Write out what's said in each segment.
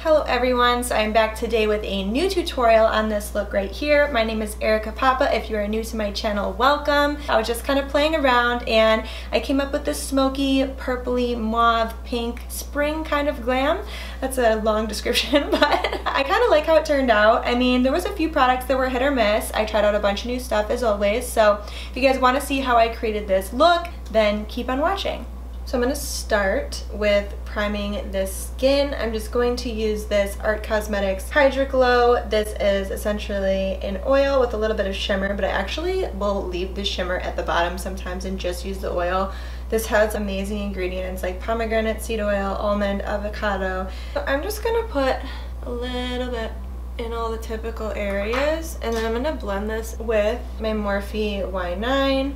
Hello everyone, so I'm back today with a new tutorial on this look right here. My name is Erika Papa. If you are new to my channel, welcome. I was just kind of playing around and I came up with this smoky, purpley, mauve, pink, spring kind of glam. That's a long description, but I kind of like how it turned out. I mean, there was a few products that were hit or miss. I tried out a bunch of new stuff as always, so if you guys want to see how I created this look, then keep on watching. So I'm going to start with priming this skin. I'm just going to use this ART Cosmetics Hydra Glow. This is essentially an oil with a little bit of shimmer, but I actually will leave the shimmer at the bottom sometimes and just use the oil. This has amazing ingredients like pomegranate seed oil, almond, avocado. So I'm just going to put a little bit in all the typical areas, and then I'm going to blend this with my Morphe Y9.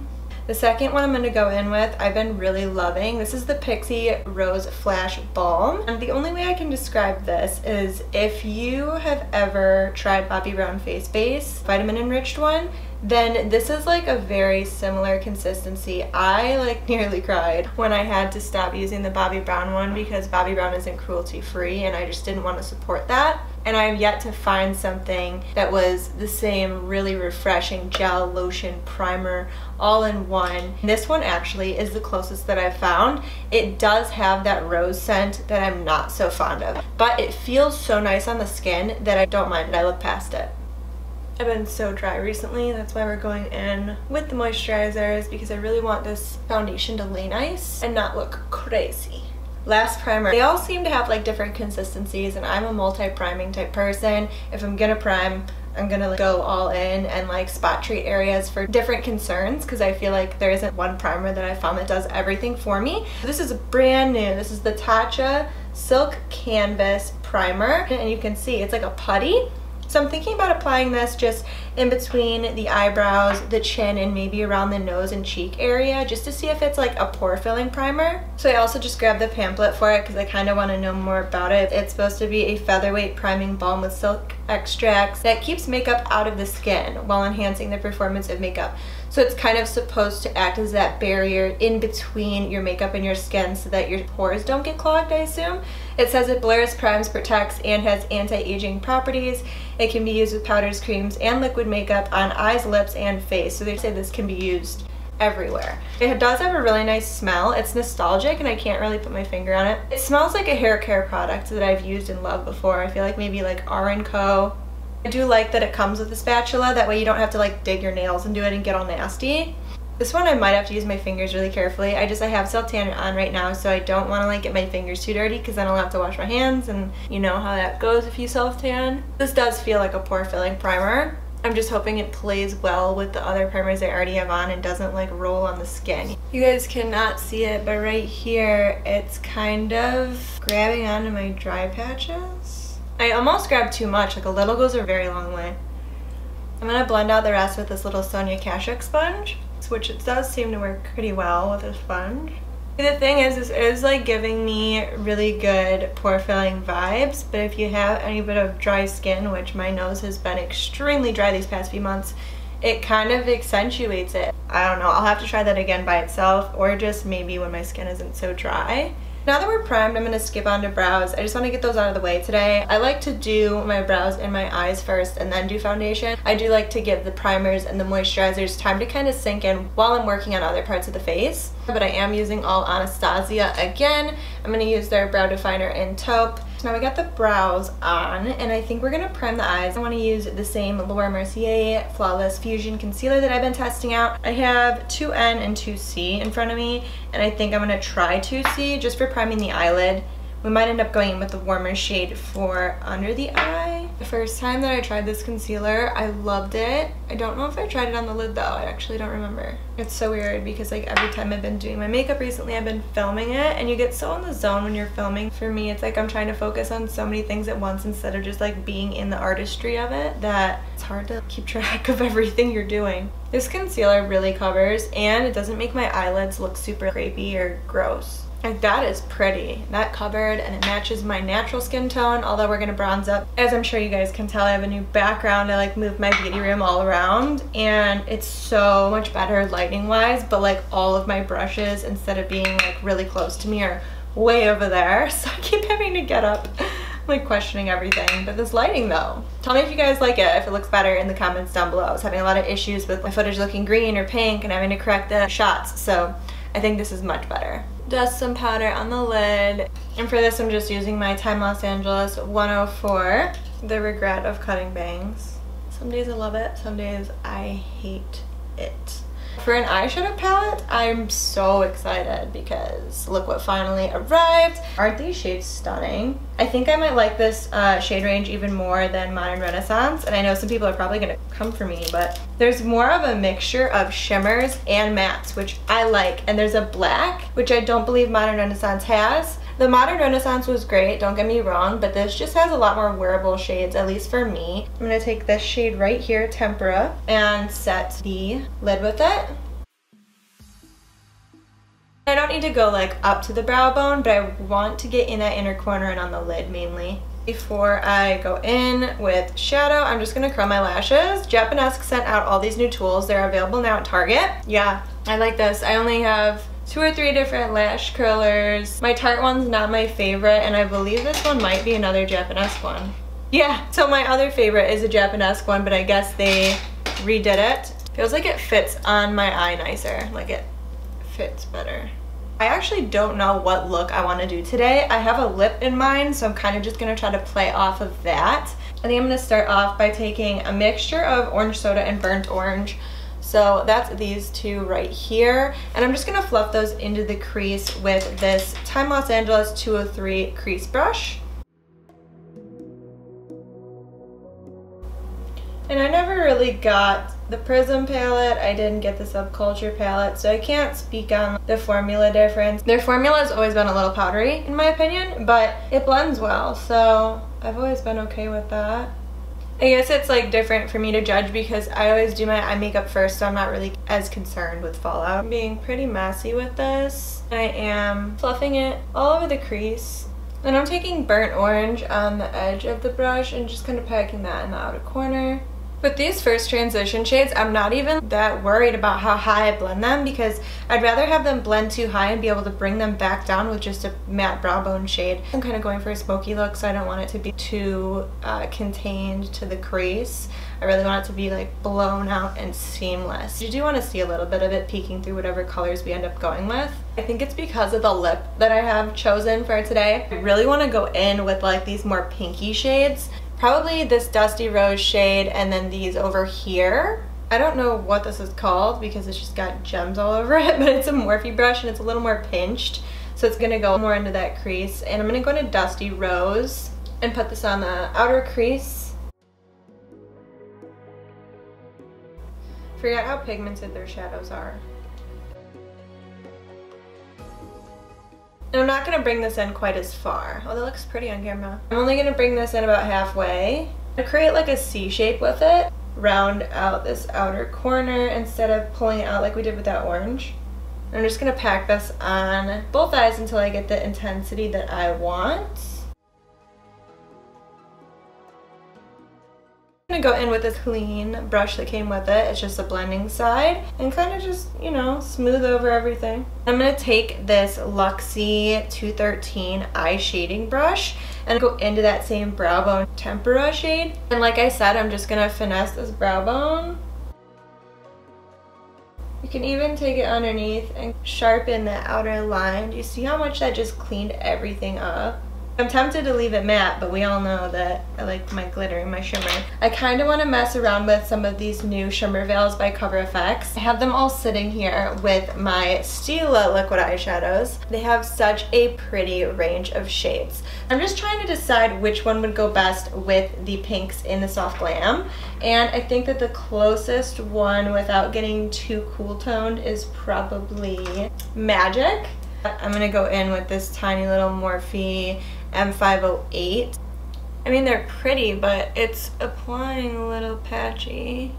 The second one I'm going to go in with, I've been really loving. This is the Pixi Rose Flash Balm. And the only way I can describe this is if you have ever tried Bobbi Brown Face Base, vitamin enriched one, then this is like a very similar consistency. I like nearly cried when I had to stop using the Bobbi Brown one because Bobbi Brown isn't cruelty free and I just didn't want to support that. And I have yet to find something that was the same really refreshing gel, lotion, primer, all in one. This one actually is the closest that I've found. It does have that rose scent that I'm not so fond of, but it feels so nice on the skin that I don't mind. I look past it. I've been so dry recently, that's why we're going in with the moisturizers, because I really want this foundation to lay nice and not look crazy. Last primer. They all seem to have like different consistencies and I'm a multi-priming type person. If I'm gonna prime, I'm gonna go all in and like spot treat areas for different concerns because I feel like there isn't one primer that I found that does everything for me. This is brand new. This is the Tatcha Silk Canvas Primer and you can see it's like a putty. So I'm thinking about applying this just in between the eyebrows, the chin, and maybe around the nose and cheek area just to see if it's like a pore filling primer. So I also just grabbed the pamphlet for it because I kind of want to know more about it. It's supposed to be a featherweight priming balm with silk extracts that keeps makeup out of the skin while enhancing the performance of makeup. So it's kind of supposed to act as that barrier in between your makeup and your skin so that your pores don't get clogged, I assume. It says it blurs, primes, protects, and has anti-aging properties. It can be used with powders, creams, and liquid makeup on eyes, lips, and face. So they say this can be used everywhere. It does have a really nice smell. It's nostalgic and I can't really put my finger on it. It smells like a hair care product that I've used and loved before. I feel like maybe like R&Co. I do like that it comes with a spatula, that way you don't have to like dig your nails and do it and get all nasty. This one I might have to use my fingers really carefully. I have self-tan on right now, so I don't want to like get my fingers too dirty because then I'll have to wash my hands and you know how that goes if you self-tan. This does feel like a pore filling primer. I'm just hoping it plays well with the other primers I already have on and doesn't like roll on the skin. You guys cannot see it, but right here it's kind of grabbing onto my dry patches. I almost grabbed too much, like a little goes a very long way. I'm going to blend out the rest with this little Sonia Kashuk sponge, which it does seem to work pretty well with a sponge. The thing is, this is like giving me really good pore filling vibes, but if you have any bit of dry skin, which my nose has been extremely dry these past few months, it kind of accentuates it. I don't know, I'll have to try that again by itself or just maybe when my skin isn't so dry. Now that we're primed, I'm going to skip on to brows. I just want to get those out of the way today. I like to do my brows and my eyes first and then do foundation. I do like to give the primers and the moisturizers time to kind of sink in while I'm working on other parts of the face. But I am using all Anastasia again. I'm going to use their brow definer in taupe. So now we got the brows on and I think we're going to prime the eyes. I want to use the same Mercier Flawless Fusion Concealer that I've been testing out. I have 2N and 2C in front of me and I think I'm going to try 2C just for priming the eyelid. We might end up going in with the warmer shade for under the eye. The first time that I tried this concealer, I loved it. I don't know if I tried it on the lid though. I actually don't remember. It's so weird because like every time I've been doing my makeup recently, I've been filming it and you get so in the zone when you're filming. For me, it's like I'm trying to focus on so many things at once instead of just like being in the artistry of it that it's hard to keep track of everything you're doing. This concealer really covers and it doesn't make my eyelids look super crepey or gross. Like that is pretty. That covered and it matches my natural skin tone, although we're gonna bronze up. As I'm sure you guys can tell, I have a new background. I like moved my beauty room all around and it's so much better lighting wise, but like all of my brushes, instead of being like really close to me, are way over there. So I keep having to get up like questioning everything. But this lighting though, tell me if you guys like it, if it looks better in the comments down below. I was having a lot of issues with my footage looking green or pink and having to correct the shots, so I think this is much better. Dust some powder on the lid, and for this I'm just using my Time Los Angeles 104, the regret of cutting bangs. Some days I love it, some days I hate it. For an eyeshadow palette, I'm so excited because look what finally arrived. Aren't these shades stunning? I think I might like this shade range even more than Modern Renaissance, and I know some people are probably gonna come for me, but there's more of a mixture of shimmers and mattes, which I like, and there's a black, which I don't believe Modern Renaissance has. The Modern Renaissance was great, don't get me wrong, but this just has a lot more wearable shades, at least for me. I'm gonna take this shade right here, Tempera, and set the lid with it. I don't need to go like up to the brow bone, but I want to get in that inner corner and on the lid mainly. Before I go in with shadow, I'm just gonna curl my lashes. Japanesque sent out all these new tools. They're available now at Target. Yeah, I like this. I only have 2 or 3 different lash curlers. My Tarte one's not my favorite, and I believe this one might be another Japanesque one. Yeah, so my other favorite is a Japanesque one, but I guess they redid it. Feels like it fits on my eye nicer, like it fits better. I actually don't know what look I want to do today. I have a lip in mind, so I'm kind of just going to try to play off of that. I think I'm going to start off by taking a mixture of orange soda and burnt orange. So that's these two right here. And I'm just gonna fluff those into the crease with this Time Los Angeles 203 crease brush. And I never really got the Prism palette. I didn't get the Subculture palette, so I can't speak on the formula difference. Their formula has always been a little powdery, in my opinion, but it blends well, so I've always been okay with that. I guess it's like different for me to judge because I always do my eye makeup first, so I'm not really as concerned with fallout. I'm being pretty messy with this. I am fluffing it all over the crease. And I'm taking burnt orange on the edge of the brush and just kind of packing that in the outer corner. With these first transition shades, I'm not even that worried about how high I blend them because I'd rather have them blend too high and be able to bring them back down with just a matte brow bone shade. I'm kind of going for a smoky look, so I don't want it to be too contained to the crease. I really want it to be like blown out and seamless. You do want to see a little bit of it peeking through whatever colors we end up going with. I think it's because of the lip that I have chosen for today. I really want to go in with like these more pinky shades. Probably this Dusty Rose shade and then these over here. I don't know what this is called because it's just got gems all over it, but it's a Morphe brush and it's a little more pinched. So it's gonna go more into that crease. And I'm gonna go into Dusty Rose and put this on the outer crease. Forget how pigmented their shadows are. And I'm not going to bring this in quite as far. Oh, that looks pretty on camera. I'm only going to bring this in about halfway. I'm going to create like a C shape with it. Round out this outer corner instead of pulling it out like we did with that orange. I'm just going to pack this on both eyes until I get the intensity that I want. I'm gonna go in with this clean brush that came with it. It's just a blending side and kind of just, you know, smooth over everything. I'm gonna take this Luxie 213 eye shading brush and go into that same brow bone tempera shade. And like I said, I'm just gonna finesse this brow bone. You can even take it underneath and sharpen the outer line. Do you see how much that just cleaned everything up? I'm tempted to leave it matte, but we all know that I like my glitter and my shimmer. I kind of want to mess around with some of these new shimmer veils by Cover FX. I have them all sitting here with my Stila liquid eyeshadows. They have such a pretty range of shades. I'm just trying to decide which one would go best with the pinks in the Soft Glam. And I think that the closest one without getting too cool toned is probably Magic. I'm going to go in with this tiny little Morphe M508. I mean, they're pretty, but it's applying a little patchy.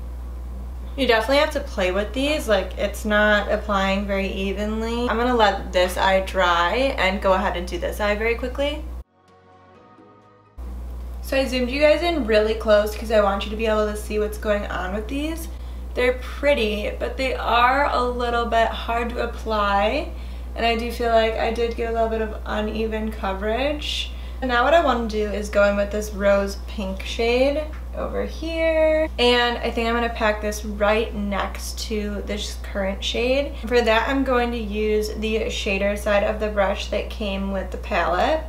You definitely have to play with these, like it's not applying very evenly. I'm going to let this eye dry and go ahead and do this eye very quickly. So I zoomed you guys in really close because I want you to be able to see what's going on with these. They're pretty, but they are a little bit hard to apply. And I do feel like I did get a little bit of uneven coverage. Now what I want to do is go in with this rose pink shade over here, and I think I'm going to pack this right next to this current shade. For that, I'm going to use the shader side of the brush that came with the palette.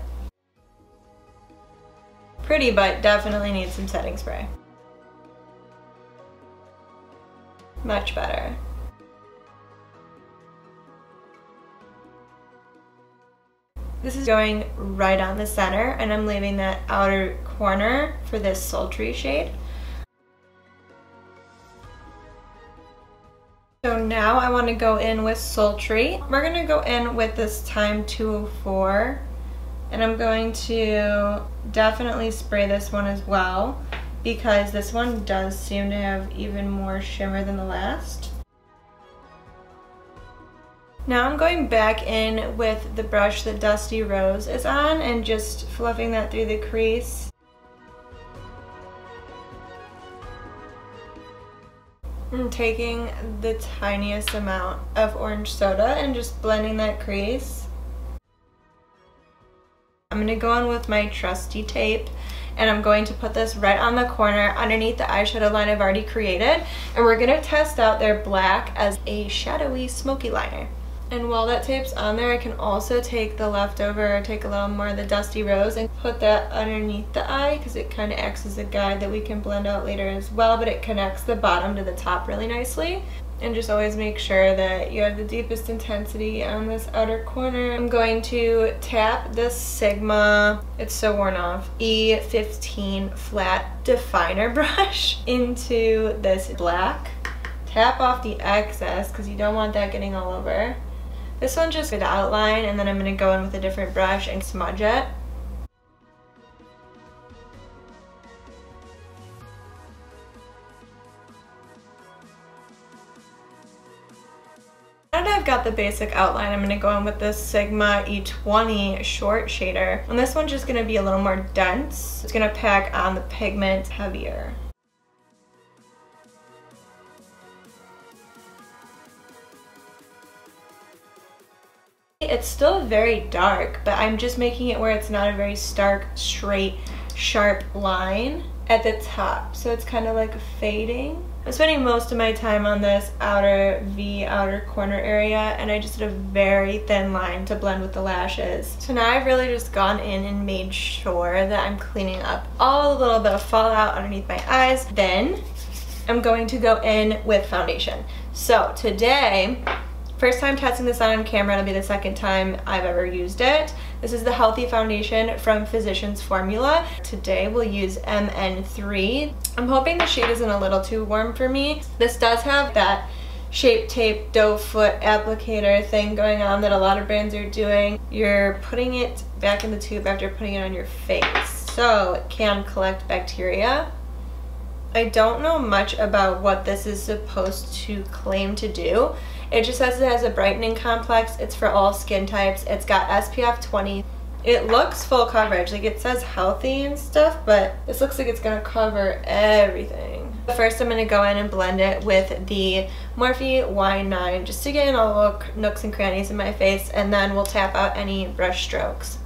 Pretty, but definitely needs some setting spray. Much better. This is going right on the center, and I'm leaving that outer corner for this sultry shade. So now I want to go in with sultry. We're going to go in with this Time 204, and I'm going to definitely spray this one as well, because this one does seem to have even more shimmer than the last. Now I'm going back in with the brush that Dusty Rose is on and just fluffing that through the crease. I'm taking the tiniest amount of orange soda and just blending that crease. I'm going to go in with my trusty tape, and I'm going to put this right on the corner underneath the eyeshadow line I've already created, and we're going to test out their black as a shadowy smoky liner. And while that tape's on there, I can also take the leftover, take a little more of the Dusty Rose and put that underneath the eye, because it kind of acts as a guide that we can blend out later as well, but it connects the bottom to the top really nicely. And just always make sure that you have the deepest intensity on this outer corner. I'm going to tap this Sigma, it's so worn off, E15 flat definer brush into this black. Tap off the excess because you don't want that getting all over. This one's just for the outline, and then I'm going to go in with a different brush and smudge it. Now that I've got the basic outline, I'm going to go in with this Sigma E20 short shader. And this one's just going to be a little more dense. It's going to pack on the pigment heavier. It's still very dark, but I'm just making it where it's not a very stark, straight, sharp line at the top. So it's kind of like fading. I'm spending most of my time on this outer corner area, and I just did a very thin line to blend with the lashes. So now I've really just gone in and made sure that I'm cleaning up all the little bit of fallout underneath my eyes. Then I'm going to go in with foundation. So today, first time testing this on camera, it'll be the second time I've ever used it. This is the Healthy Foundation from Physicians Formula. Today we'll use MN3. I'm hoping the shade isn't a little too warm for me. This does have that Shape Tape doe foot applicator thing going on that a lot of brands are doing. You're putting it back in the tube after putting it on your face, so it can collect bacteria. I don't know much about what this is supposed to claim to do. It just says it has a brightening complex. It's for all skin types. It's got SPF 20. It looks full coverage. Like, it says healthy and stuff, but this looks like it's gonna cover everything. First, I'm gonna go in and blend it with the Morphe Y9 just to get in all the little nooks and crannies in my face, and then we'll tap out any brush strokes.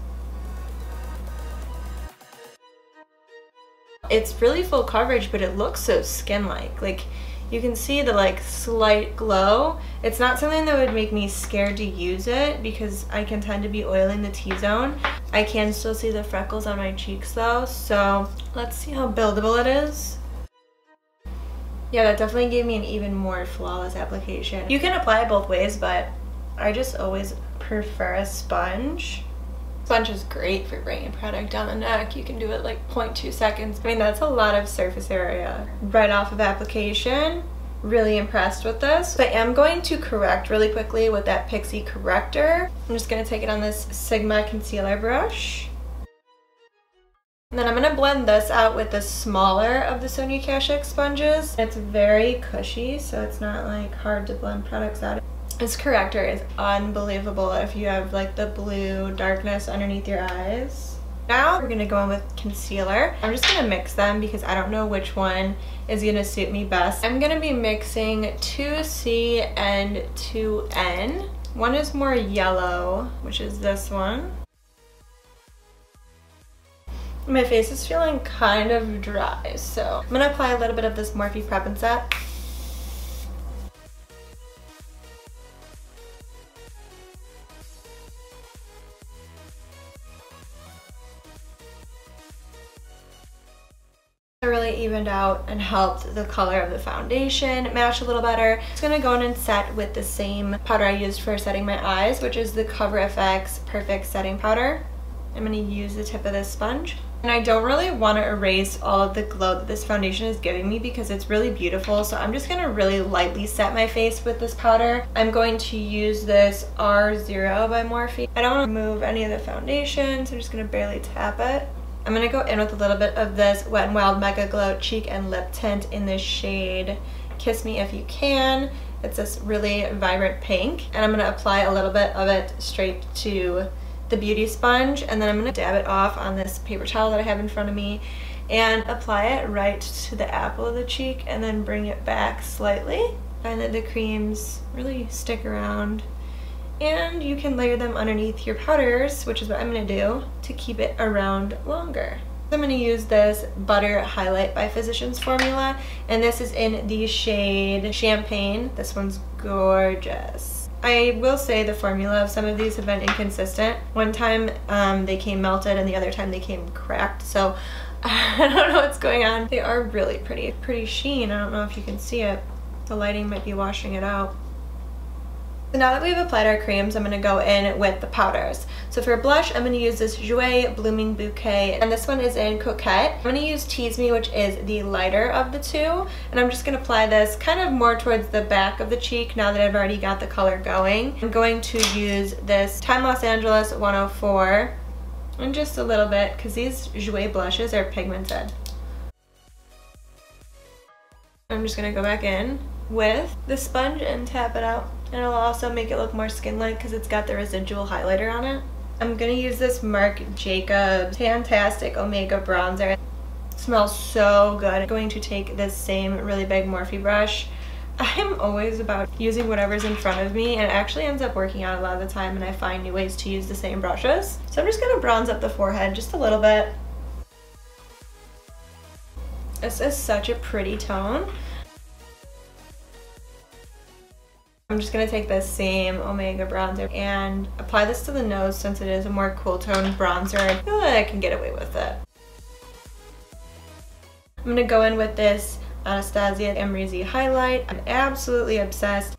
It's really full coverage, but it looks so skin-like. Like, you can see the like slight glow. It's not something that would make me scared to use it because I can tend to be oily in the T-zone. I can still see the freckles on my cheeks though, so let's see how buildable it is. Yeah, that definitely gave me an even more flawless application. You can apply it both ways, but I just always prefer a sponge. Sponge is great for bringing product down the neck. You can do it like 0.2 seconds. I mean, that's a lot of surface area right off of application. Really impressed with this. So I am going to correct really quickly with that Pixi corrector. I'm just going to take it on this Sigma concealer brush. And then I'm going to blend this out with the smaller of the Sonia Kashuk sponges. It's very cushy, so it's not like hard to blend products out. This corrector is unbelievable if you have like the blue darkness underneath your eyes. Now we're gonna go in with concealer. I'm just gonna mix them because I don't know which one is gonna suit me best. I'm gonna be mixing 2C and 2N. One is more yellow, which is this one. My face is feeling kind of dry, so I'm gonna apply a little bit of this Morphe Prep and Set. It really evened out and helped the color of the foundation match a little better. I'm just gonna go in and set with the same powder I used for setting my eyes, which is the Cover FX Perfect Setting Powder. I'm gonna use the tip of this sponge. And I don't really want to erase all of the glow that this foundation is giving me because it's really beautiful, so I'm just going to really lightly set my face with this powder. I'm going to use this R0 by Morphe. I don't want to move any of the foundation, so I'm just going to barely tap it. I'm going to go in with a little bit of this Wet n Wild Mega Glow Cheek and Lip Tint in the shade Kiss Me If You Can. It's this really vibrant pink, and I'm going to apply a little bit of it straight to the beauty sponge, and then I'm going to dab it off on this paper towel that I have in front of me and apply it right to the apple of the cheek and then bring it back slightly. Find that the creams really stick around, and you can layer them underneath your powders, which is what I'm going to do to keep it around longer. I'm going to use this Butter Highlight by Physicians Formula, and this is in the shade Champagne. This one's gorgeous. I will say the formula of some of these have been inconsistent. One time they came melted and the other time they came cracked, so I don't know what's going on. They are really pretty sheen. I don't know if you can see it. The lighting might be washing it out. So now that we've applied our creams, I'm going to go in with the powders. So for blush, I'm going to use this Jouer Blooming Bouquet, and this one is in Coquette. I'm going to use Tease Me, which is the lighter of the two, and I'm just going to apply this kind of more towards the back of the cheek now that I've already got the color going. I'm going to use this Time Los Angeles 104, and just a little bit, because these Jouer blushes are pigmented. I'm just going to go back in with the sponge and tap it out. And it'll also make it look more skin-like because it's got the residual highlighter on it. I'm going to use this Marc Jacobs Tantastic Omega Bronzer. It smells so good. I'm going to take this same really big Morphe brush. I'm always about using whatever's in front of me, and it actually ends up working out a lot of the time, and I find new ways to use the same brushes. So I'm just going to bronze up the forehead just a little bit. This is such a pretty tone. I'm just going to take this same Omega bronzer and apply this to the nose since it is a more cool tone bronzer. I feel like I can get away with it. I'm going to go in with this Anastasia Amrezy highlight. I'm absolutely obsessed.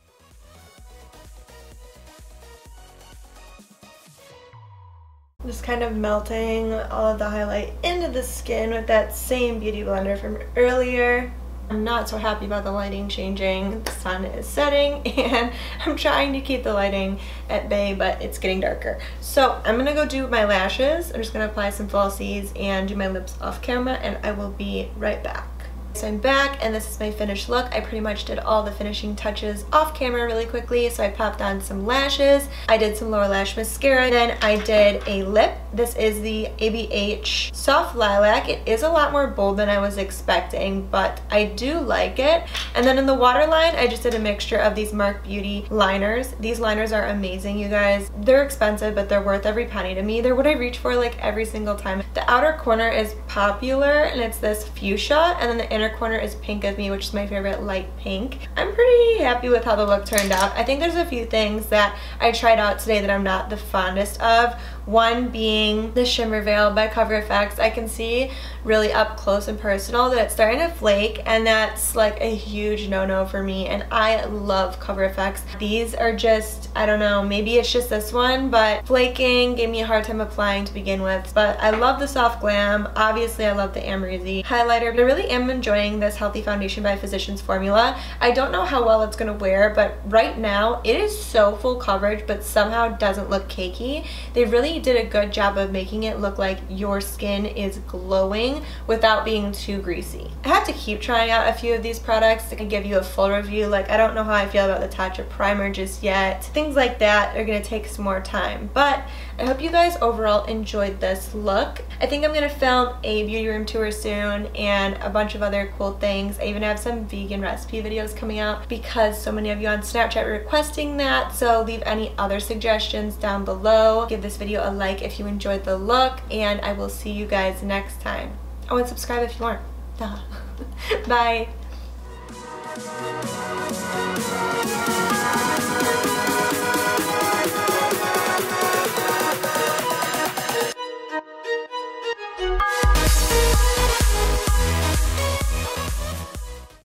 Just kind of melting all of the highlight into the skin with that same beauty blender from earlier. I'm not so happy about the lighting changing. The sun is setting and I'm trying to keep the lighting at bay, but it's getting darker. So I'm gonna go do my lashes. I'm just gonna apply some falsies and do my lips off camera, and I will be right back. So I'm back, and this is my finished look. I pretty much did all the finishing touches off camera really quickly. So I popped on some lashes, I did some lower lash mascara, then I did a lip. This is the ABH Soft Lilac. It is a lot more bold than I was expecting, but I do like it. And then in the waterline, I just did a mixture of these Marc Beauty liners. These liners are amazing, you guys. They're expensive, but they're worth every penny to me. They're what I reach for like every single time. The outer corner is popular, and it's this fuchsia, and then the inner corner is Pink of Me, which is my favorite light pink. I'm pretty happy with how the look turned out. I think there's a few things that I tried out today that I'm not the fondest of. One being the Shimmer Veil by Cover FX. I can see really up close and personal that it's starting to flake, and that's like a huge no-no for me, and I love Cover FX. These are just, I don't know, maybe it's just this one, but flaking gave me a hard time applying to begin with. But I love the Soft Glam. Obviously I love the Amrezy highlighter, but I really am enjoying this Healthy Foundation by Physicians formula. I don't know how well it's going to wear, but right now it is so full coverage but somehow doesn't look cakey. They really did a good job of making it look like your skin is glowing without being too greasy. I have to keep trying out a few of these products to give you a full review. Like, I don't know how I feel about the Tatcha primer just yet. Things like that are going to take some more time, but I hope you guys overall enjoyed this look. I think I'm going to film a beauty room tour soon and a bunch of other cool things. I even have some vegan recipe videos coming out because so many of you on Snapchat were requesting that, so leave any other suggestions down below. Give this video video a like if you enjoyed the look, and I will see you guys next time. Oh, and subscribe if you aren't. Duh. Bye.